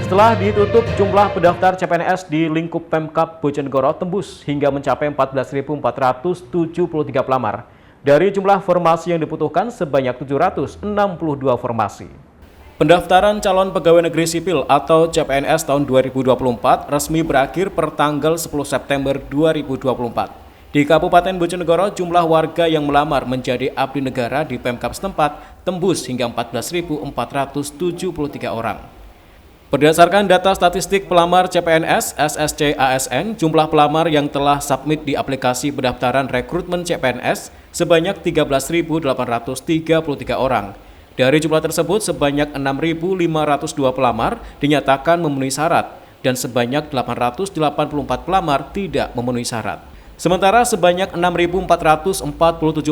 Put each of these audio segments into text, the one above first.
Setelah ditutup, jumlah pendaftar CPNS di lingkup Pemkab Bojonegoro tembus hingga mencapai 14.473 pelamar. Dari jumlah formasi yang dibutuhkan sebanyak 762 formasi. Pendaftaran calon pegawai negeri sipil atau CPNS tahun 2024 resmi berakhir per tanggal 10 September 2024. Di Kabupaten Bojonegoro, jumlah warga yang melamar menjadi abdi negara di Pemkab setempat tembus hingga 14.473 orang. Berdasarkan data statistik pelamar CPNS SSC ASN, jumlah pelamar yang telah submit di aplikasi pendaftaran rekrutmen CPNS sebanyak 13.833 orang. Dari jumlah tersebut, sebanyak 6.502 pelamar dinyatakan memenuhi syarat dan sebanyak 884 pelamar tidak memenuhi syarat. Sementara sebanyak 6.447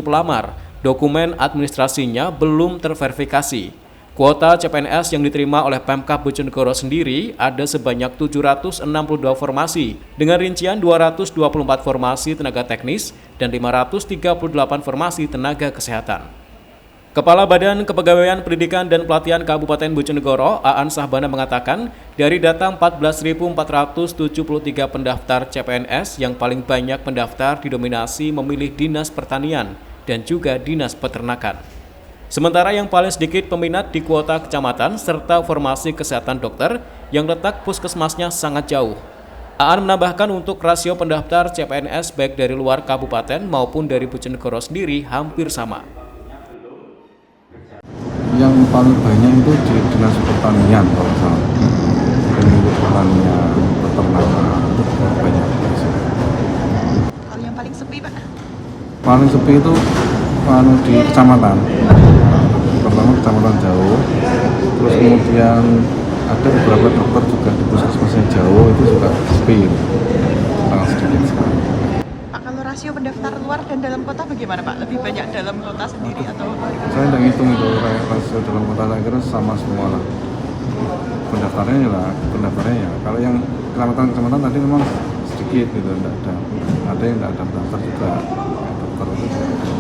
pelamar, dokumen administrasinya belum terverifikasi. Kuota CPNS yang diterima oleh Pemkab Bojonegoro sendiri ada sebanyak 762 formasi dengan rincian 224 formasi tenaga teknis dan 538 formasi tenaga kesehatan. Kepala Badan Kepegawaian Pendidikan dan Pelatihan Kabupaten Bojonegoro, Aan Sahbana mengatakan, dari data 14.473 pendaftar CPNS yang paling banyak pendaftar didominasi memilih Dinas Pertanian dan juga Dinas Peternakan. Sementara yang paling sedikit peminat di kuota kecamatan serta formasi kesehatan dokter yang letak puskesmasnya sangat jauh. Aan menambahkan untuk rasio pendaftar CPNS baik dari luar kabupaten maupun dari Bojonegoro sendiri hampir sama. Yang paling banyak itu di Dinas Pertanian kalau salah. Dinas Pertanian, Peternakan itu banyak. Kalau yang paling sepi, Pak? Paling sepi itu di kecamatan. Pertama kecamatan jauh, terus kemudian ada beberapa dokter juga di puskesmas yang jauh itu juga sepi, sangat sedikit sekali. Pak, kalau rasio pendaftar luar dan dalam kota bagaimana, Pak? Lebih banyak dalam kota sendiri atau? Saya tidak ngitung itu rasio dalam kota, saya kira sama semua lah. Pendaftarnya ya. Kalau yang kecamatan tadi memang sedikit gitu, tidak ada. Ada yang tidak ada pendaftar juga. Dokter itu juga.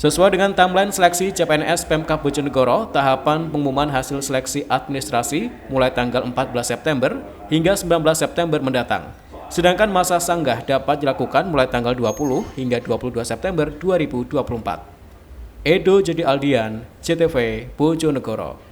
Sesuai dengan timeline seleksi CPNS Pemkab Bojonegoro, tahapan pengumuman hasil seleksi administrasi mulai tanggal 14 September hingga 19 September mendatang. Sedangkan masa sanggah dapat dilakukan mulai tanggal 20 hingga 22 September 2024. Edo Jadi Aldian, CTV Bojonegoro.